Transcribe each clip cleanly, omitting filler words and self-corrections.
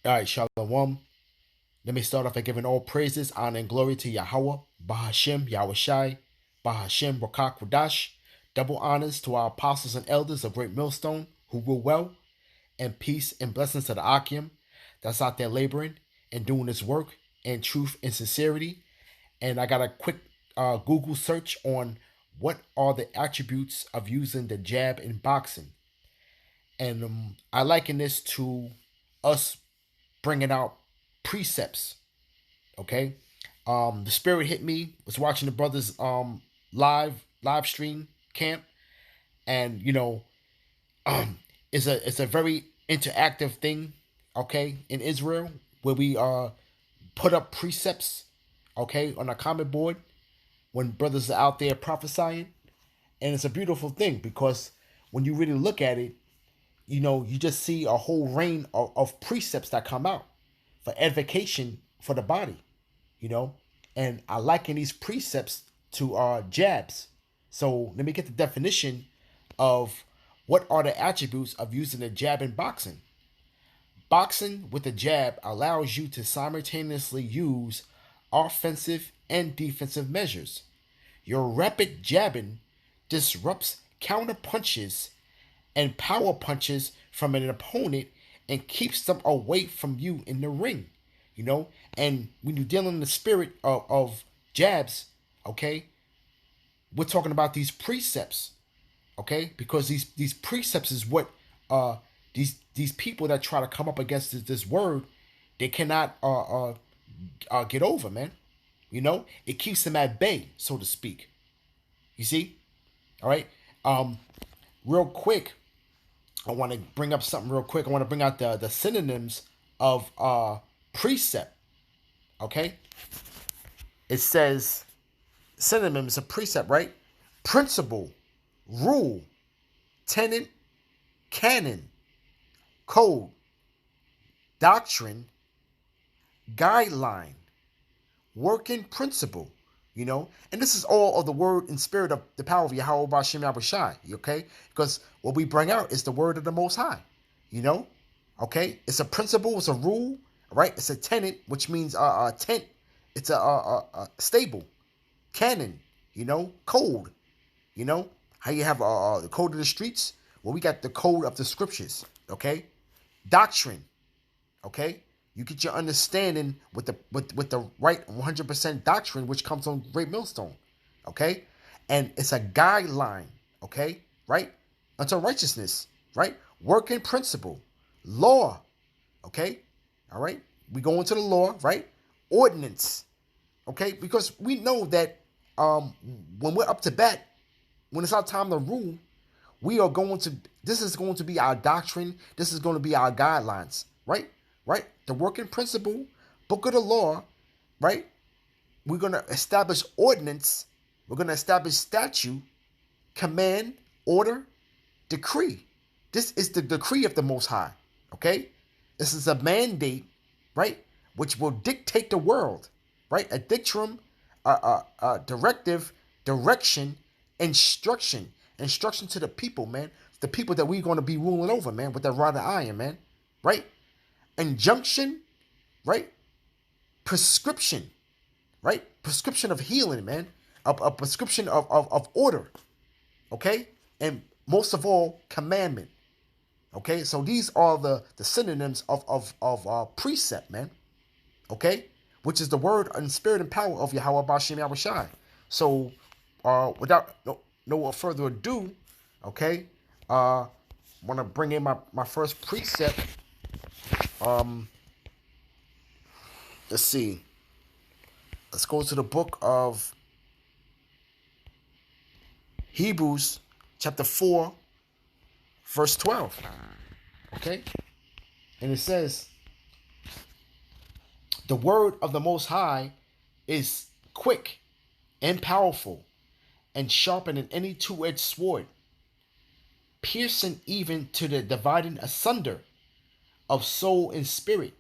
All right, Shalom. Let me start off by giving all praises, honor, and glory to Yahweh, Bahashem, Yahushai, Bahashem, Rakak, Wadash. Double honors to our apostles and elders of Great Millstone who rule well, and peace and blessings to the Akim that's out there laboring and doing his work in truth and sincerity. And I got a quick Google search on what are the attributes of using the jab in boxing. And I liken this to us bringing out precepts. Okay, the spirit hit me. Was watching the brothers live stream camp, and it's a very interactive thing. Okay, in Israel where we put up precepts. Okay, on a comment board when brothers are out there prophesying, and it's a beautiful thing because when you really look at it, you just see a whole rain of precepts that come out for edification for the body, you know. And I liken these precepts to jabs. So let me get the definition of what are the attributes of using a jab in boxing. Boxing with a jab allows you to simultaneously use offensive and defensive measures. Your rapid jabbing disrupts counter punches and power punches from an opponent and keeps them away from you in the ring. And when you're dealing in the spirit of jabs, okay, we're talking about these precepts, okay, because these precepts is what these people that try to come up against this word, they cannot get over, man. It keeps them at bay, so to speak. You see, all right. Real quick, I want to bring up something real quick. I want to bring out the synonyms of precept. Okay, it says synonyms of precept, right? Principle, rule, tenet, canon, code, doctrine, guideline, working principle. And this is all of the word and spirit of the power of Yahweh Bashem Yahushai, okay? Because what we bring out is the word of the Most High, okay? It's a principle, it's a rule, right? It's a tenet, which means tent. It's a stable, canon, code, how you have the code of the streets. Well, we got the code of the scriptures, okay? Doctrine, okay? You get your understanding with the right 100% doctrine, which comes from Great Millstone, okay? And it's a guideline, okay? Right? Unto righteousness, right? Working principle, law, okay? All right? We go into the law, right? Ordinance, okay? Because we know that when we're up to bat, when it's our time to rule, this is going to be our doctrine. This is going to be our guidelines, right? Right? The working principle, book of the law, right? We're going to establish ordinance. We're going to establish statute, command, order, decree. This is the decree of the Most High, okay? This is a mandate, right? Which will dictate the world, right? A dictum, directive, direction, instruction to the people, man. The people that we're going to be ruling over, man, with that rod of iron, man, right? Injunction, right? Prescription, right? Prescription of healing, man. A prescription of order, okay? And most of all, commandment, okay? So these are the synonyms of precept, man, okay? Which is the word and spirit and power of Yahweh Bashem Yahushai. So without no further ado, okay, I want to bring in my first precept. Let's see. Let's go to the book of Hebrews, chapter 4, verse 12. Okay? And it says, the word of the Most High is quick and powerful and sharper than any two-edged sword, piercing even to the dividing asunder of soul and spirit,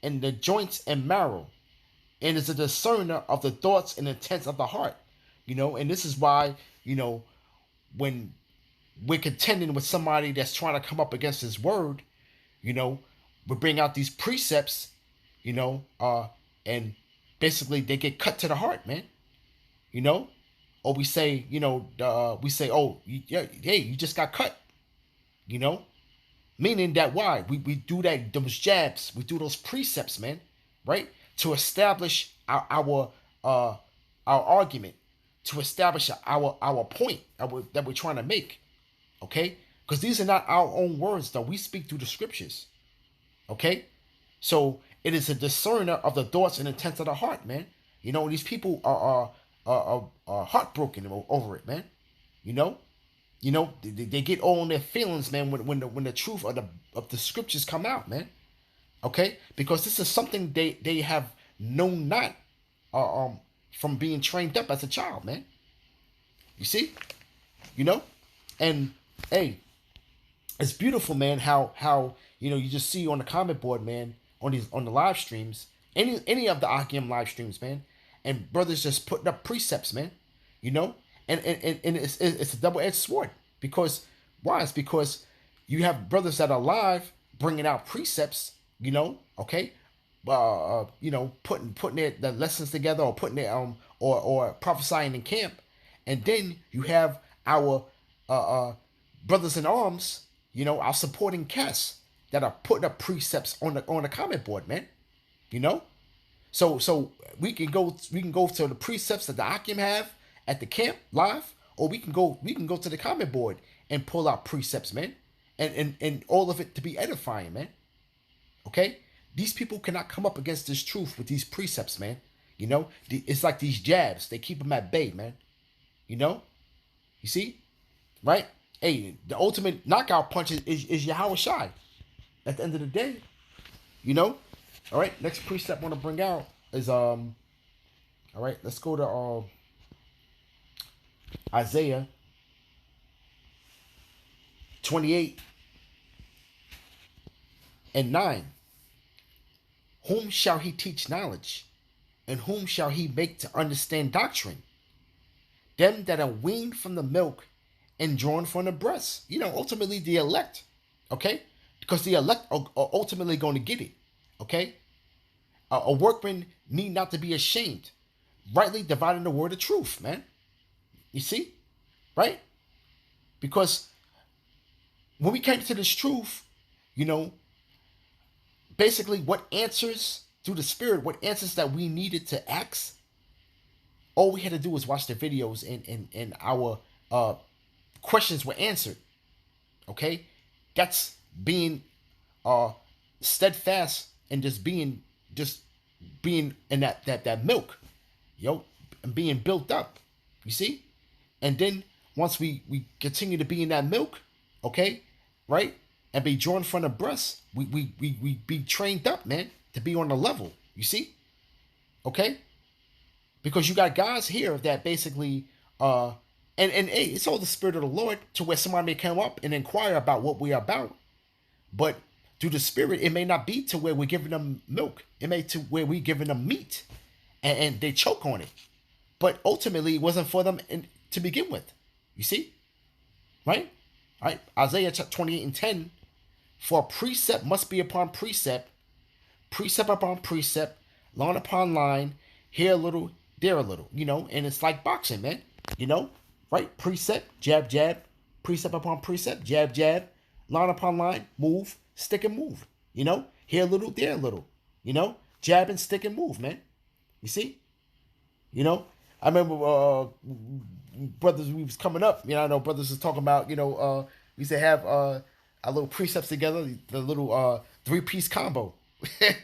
and the joints and marrow, and is a discerner of the thoughts and intents of the heart. And this is why, when we're contending with somebody that's trying to come up against his word, we bring out these precepts, you know, and basically they get cut to the heart, man. You know, or we say, we say, oh, yeah, hey, you just got cut. You know, meaning that why we do that those jabs, we do those precepts, man, right, to establish our argument, to establish our point that we're trying to make, okay? Because these are not our own words, though. We speak through the scriptures, okay? So it is a discerner of the thoughts and intents of the heart, man. You know, these people are heartbroken over it, man. You know, they get all in their feelings, man, when the truth of the scriptures come out, man. Okay, because this is something they have known not from being trained up as a child, man. You see, you know, and hey, it's beautiful, man. How you just see on the comment board, man, on the live streams, any of the Akim live streams, man, and brothers just putting up precepts, man. You know, and it's a double edged sword because why? It's because you have brothers that are live bringing out precepts, okay, putting the lessons together or putting it or prophesying in camp, and then you have our brothers in arms, our supporting casts that are putting up precepts on the comment board, man. You know, so we can go to the precepts that the Akim have at the camp live, or we can go to the comment board and pull out precepts, man, and all of it to be edifying, man. Okay, these people cannot come up against this truth with these precepts, man. It's like these jabs; they keep them at bay, man. You see, right? Hey, the ultimate knockout punch is Yahweh Shai. At the end of the day, all right. Next precept I want to bring out is All right, let's go to Isaiah 28:9. Whom shall he teach knowledge? And whom shall he make to understand doctrine? Them that are weaned from the milk and drawn from the breast. Ultimately the elect. Okay? Because the elect are ultimately going to get it. Okay? A workman need not to be ashamed. Rightly dividing the word of truth, man. You see? Right? Because when we came to this truth, basically what answers through the Spirit, what answers that we needed to ask, all we had to do was watch the videos and our questions were answered. Okay? That's being steadfast and just being in that milk, and being built up. You see? And then once we continue to be in that milk, okay, right, and be drawn from the breast, we be trained up, man, to be on the level. You see? Okay? Because you got guys here that basically and hey, it's all the Spirit of the Lord to where somebody may come up and inquire about what we're about. But through the Spirit, it may not be to where we're giving them milk. It may to where we're giving them meat and they choke on it. But ultimately, it wasn't for them to begin with. You see? Right? All right. Isaiah 28:10. For precept must be upon precept, precept upon precept, line upon line, here a little, there a little, and it's like boxing, man. Right? Precept, jab, jab, precept upon precept, jab, jab, line upon line, move, stick and move. Here a little, there a little, jab and stick and move, man. You see? I remember brothers, we was coming up, I know brothers was talking about, we used to have our little precepts together, the little 3-piece combo, and,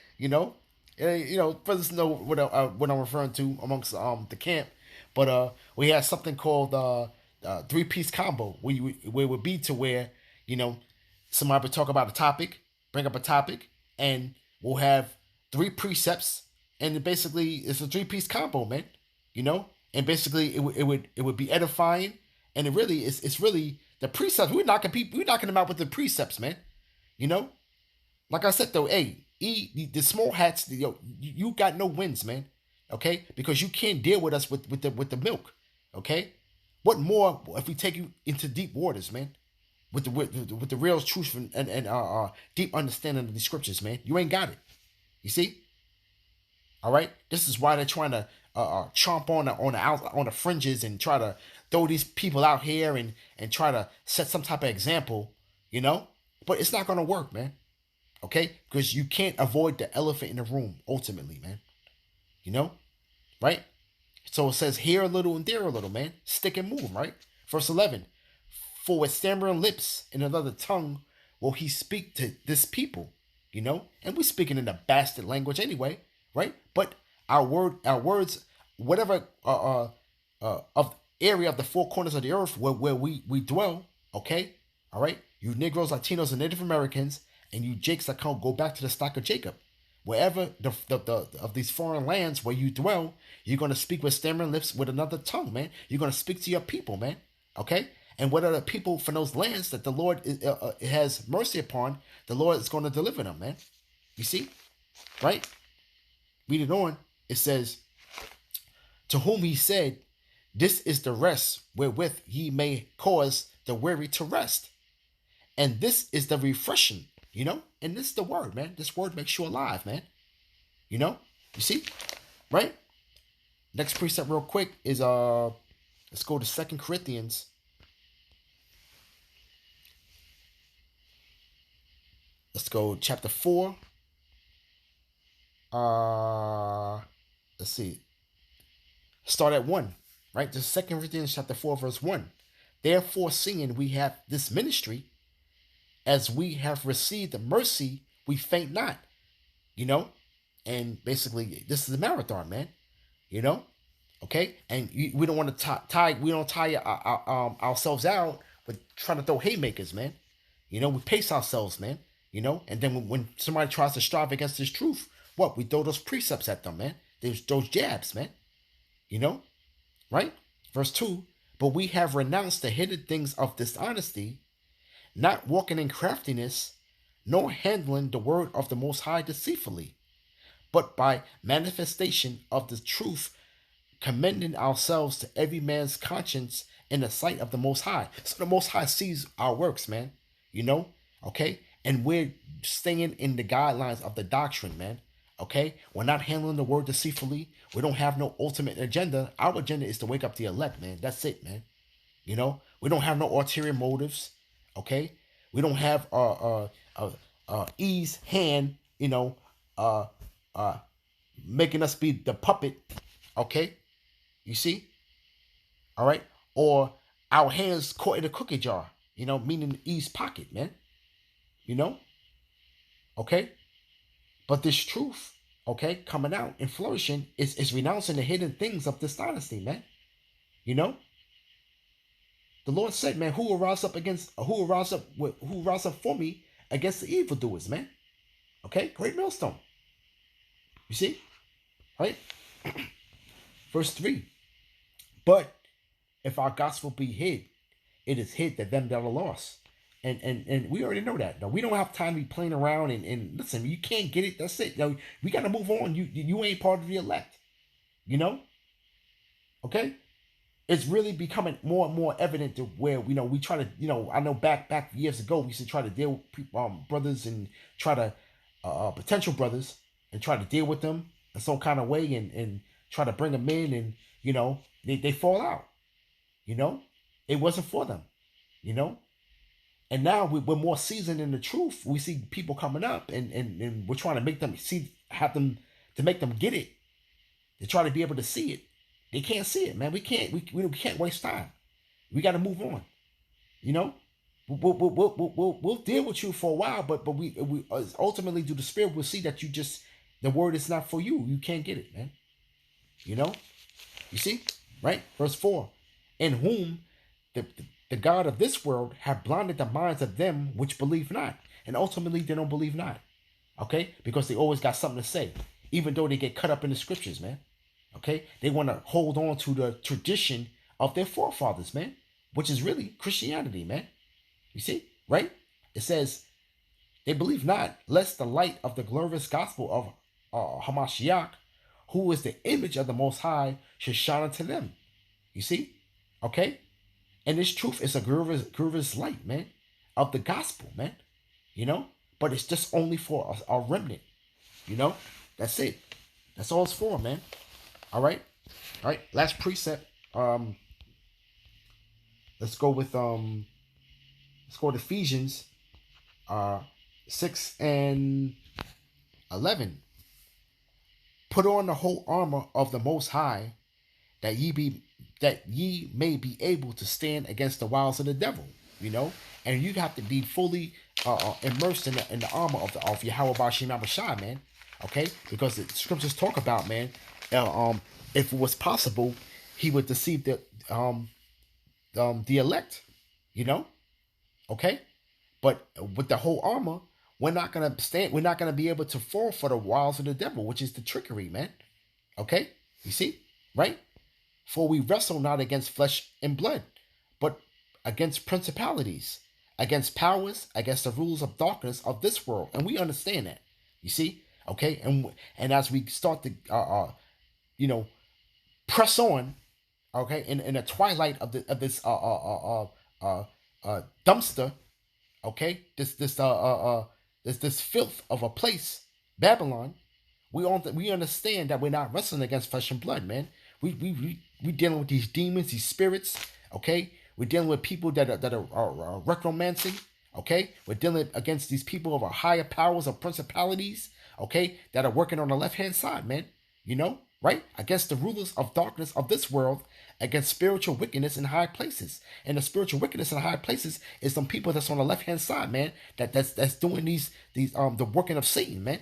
brothers know what I'm referring to amongst the camp, but we had something called 3-piece combo, where it would be to where, somebody would talk about a topic, bring up a topic, and we'll have 3 precepts, and basically it's a 3-piece combo, man. And basically it would be edifying, and it's really the precepts. We're knocking them out with the precepts, man. Like I said though, hey, the small hats, you got no wins, man. Okay, because you can't deal with us with the milk. Okay, what more if we take you into deep waters, man? with the real truth and deep understanding of the scriptures, man. You ain't got it. You see? All right. This is why they're trying to chomp on the fringes and try to throw these people out here and try to set some type of example, you know. But it's not gonna work, man. Okay, because you can't avoid the elephant in the room ultimately, man. You know, right? So it says here a little and there a little, man. Stick and move, right? Verse 11. For with stammering lips and another tongue will he speak to this people, you know? And we're speaking in a bastard language anyway, right? But our words, whatever of area of the four corners of the earth where we dwell, okay? All right? You Negroes, Latinos, and Native Americans, and you Jakes that come go back to the stock of Jacob. Wherever the of these foreign lands where you dwell, you're gonna speak with stammering lips with another tongue, man. You're gonna speak to your people, man. Okay, and what are the people from those lands that the Lord has mercy upon? The Lord is gonna deliver them, man. You see, right? Read it on. It says, "To whom he said, this is the rest wherewith ye may cause the weary to rest, and this is the refreshing." You know, and this is the word, man. This word makes you alive, man. You know, you see, right? Next precept, real quick, is let's go to 2 Corinthians. Let's go chapter 4. Let's see. Start at 1, right? This is 2 Corinthians chapter 4, verse 1. Therefore, seeing we have this ministry, as we have received the mercy, we faint not, you know? And basically, this is a marathon, man, you know? Okay? And we don't want to tie ourselves out with trying to throw haymakers, man. You know, we pace ourselves, man, you know? And then when somebody tries to strive against this truth, what? We throw those precepts at them, man. There's those jabs, man, you know? Right? Verse 2, but we have renounced the hidden things of dishonesty, not walking in craftiness, nor handling the word of the Most High deceitfully, but by manifestation of the truth, commending ourselves to every man's conscience in the sight of the Most High. So the Most High sees our works, man, you know, okay? And we're staying in the guidelines of the doctrine, man, okay? We're not handling the word deceitfully. We don't have no ultimate agenda. Our agenda is to wake up the elect, man. That's it, man. You know, we don't have no ulterior motives. Okay, we don't have E's hand, you know, making us be the puppet. Okay, you see, all right, or our hands caught in a cookie jar, you know, meaning E's pocket, man. You know, okay, but this truth, okay, coming out and flourishing is renouncing the hidden things of dishonesty, man. You know. The Lord said, man, who will rise up for me against the evildoers, man? Okay, great millstone. You see? Right? Verse 3. But if our gospel be hid, it is hid that them that are lost. And we already know that. No, we don't have time to be playing around and listen, you can't get it. That's it. No, we gotta move on. You ain't part of the elect. You know? Okay? It's really becoming more and more evident to where, you know, we try to, you know, I know back years ago, we used to try to deal with brothers and try to, potential brothers, and try to deal with them in some kind of way and try to bring them in, and, you know, they fall out, you know, it wasn't for them, you know, and now we're more seasoned in the truth. We see people coming up and we're trying to make them to make them get it, to try to be able to see it. They can't see it, man. We can't waste time. We got to move on. You know, we'll deal with you for a while, but we ultimately through the Spirit we'll see that the word is not for you. You can't get it, man. You know, you see, right? Verse 4, in whom the God of this world have blinded the minds of them which believe not, and ultimately they don't believe not. Okay, because they always got something to say, even though they get cut up in the scriptures, man. Okay, they want to hold on to the tradition of their forefathers, man, which is really Christianity, man. You see, right? It says they believe not, lest the light of the glorious gospel of Hamashiach, who is the image of the Most High, should shine unto them. You see, okay, and this truth is a glorious light, man. of the gospel, man. You know, but it's just only for a remnant. You know, that's it. That's all it's for, man. All right, all right. Last precept. Let's go with let's go to Ephesians uh 6:11. Put on the whole armor of the Most High, that ye may be able to stand against the wiles of the devil. You know, and you have to be fully immersed in the armor of Yahweh Bashim Abishai, man. Okay, because the scriptures talk about, man, if it was possible, he would deceive the elect. You know, okay, but with the whole armor, we're not gonna stand. We're not gonna be able to fall for the wiles of the devil, which is the trickery, man. Okay, you see, right? For we wrestle not against flesh and blood, but against principalities, against powers, against the rulers of darkness of this world, and we understand that. You see, okay, and as we start to, you know, press on, okay, in the twilight of this dumpster, okay, this filth of a place, Babylon. We understand that we're not wrestling against flesh and blood, man. We dealing with these demons, these spirits, okay. We're dealing with people that are recromancing, okay. We're dealing against these people of our higher powers of principalities, okay, that are working on the left hand side, man. You know, right? Against the rulers of darkness of this world, against spiritual wickedness in high places. And the spiritual wickedness in high places is some people that's on the left hand side, man. That's doing these the working of Satan, man.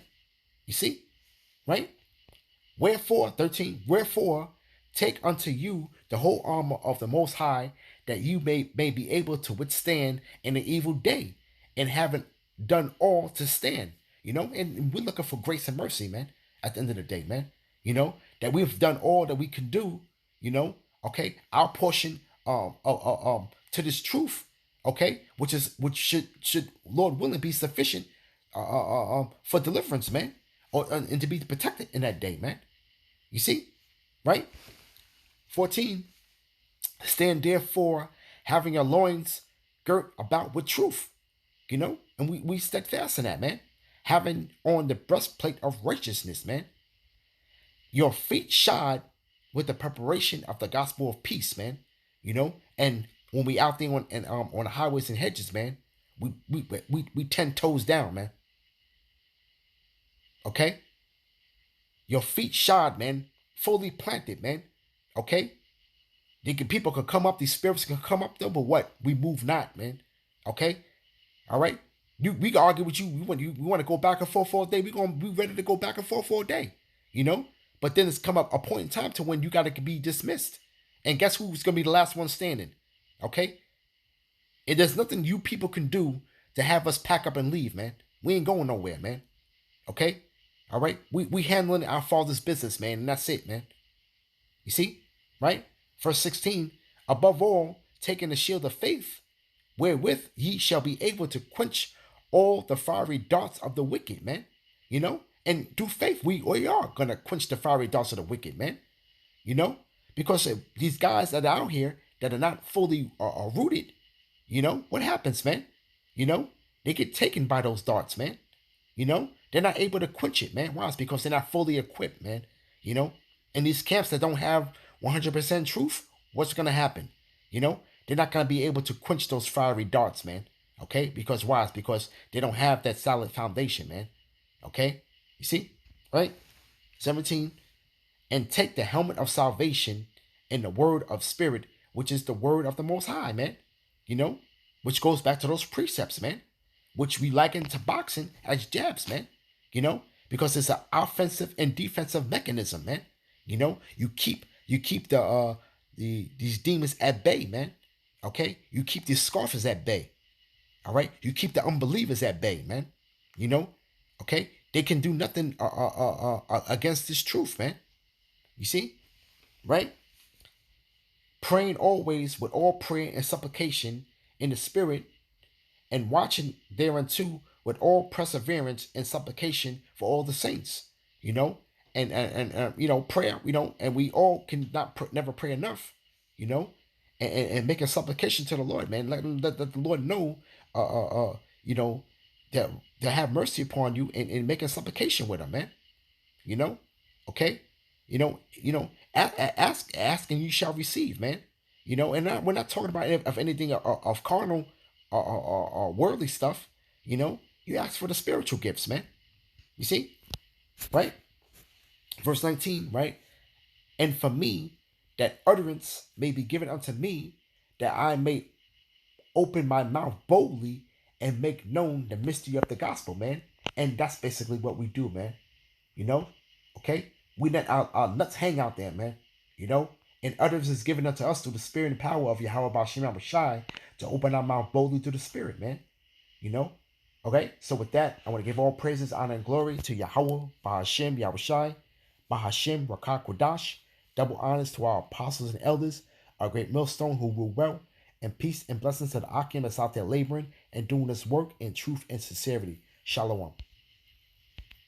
You see, right? Wherefore, 13. Wherefore, take unto you the whole armor of the Most High, that you may be able to withstand in the evil day, and having done all to stand. You know, and we're looking for grace and mercy, man. At the end of the day, man. You know that we've done all that we can do. You know, okay, our portion to this truth, okay, which should Lord willing be sufficient for deliverance, man, or and to be protected in that day, man. You see, right? 14. Stand therefore, having your loins girt about with truth, you know, and we steadfast in that, man. Having on the breastplate of righteousness, man. Your feet shod with the preparation of the gospel of peace, man. You know, and when we out there on the highways and hedges, man, we 10 toes down, man. Okay, your feet shod, man, fully planted, man. Okay, people can come up, these spirits can come up there, but what? We move not, man. Okay, all right. We can argue with you. We want to go back and forth all day. We ready to go back and forth all day, you know. But then it's come up a point in time to when you got to be dismissed, and guess who's gonna be the last one standing? Okay, and there's nothing you people can do to have us pack up and leave, man. We ain't going nowhere, man. Okay, all right. We handling our Father's business, man, and that's it, man. You see, right? Verse 16. Above all, taking the shield of faith, wherewith ye shall be able to quench all the fiery darts of the wicked, man. You know, and through faith, we are gonna quench the fiery darts of the wicked, man. You know, because these guys that are out here that are not fully rooted, you know, what happens, man? You know, they get taken by those darts, man. You know, they're not able to quench it, man. Why? It's because they're not fully equipped, man. You know, and these camps that don't have 100% truth, what's gonna happen? You know, they're not gonna be able to quench those fiery darts, man. Okay, because why? It's because they don't have that solid foundation, man. Okay, you see, right? 17. And take the helmet of salvation and the word of spirit, which is the word of the Most High, man. You know, which goes back to those precepts, man, which we liken to boxing as jabs, man. You know, because it's an offensive and defensive mechanism, man. You know, you keep these demons at bay, man. Okay, you keep these scoffers at bay. All right, you keep the unbelievers at bay, man. You know, okay, they can do nothing against this truth, man. You see, right? Praying always with all prayer and supplication in the spirit, and watching thereunto with all perseverance and supplication for all the saints. You know, and you know, prayer. You know, and we all can never pray enough. You know, and make a supplication to the Lord, man. Let the Lord know you know, that have mercy upon you and making supplication with him, man. You know, okay, ask and you shall receive, man. And we're not talking about of anything of carnal or worldly stuff. You ask for the spiritual gifts, man. You see, right? Verse 19, right? And for me, that utterance may be given unto me, that I may open my mouth boldly and make known the mystery of the gospel, man. And that's basically what we do, man. You know, okay? We let our nuts hang out there, man. You know, and utterance is given unto us through the spirit and power of Yahweh Bashim Shai to open our mouth boldly to the spirit, man. You know, okay? So with that, I want to give all praises, honor, and glory to Yahweh Bahashim Yahushai, Bahashim Rakak Kodash. Double honors to our apostles and elders, our great millstone who rule well, and peace and blessings to the Akim that's out there laboring and doing this work in truth and sincerity. Shalom.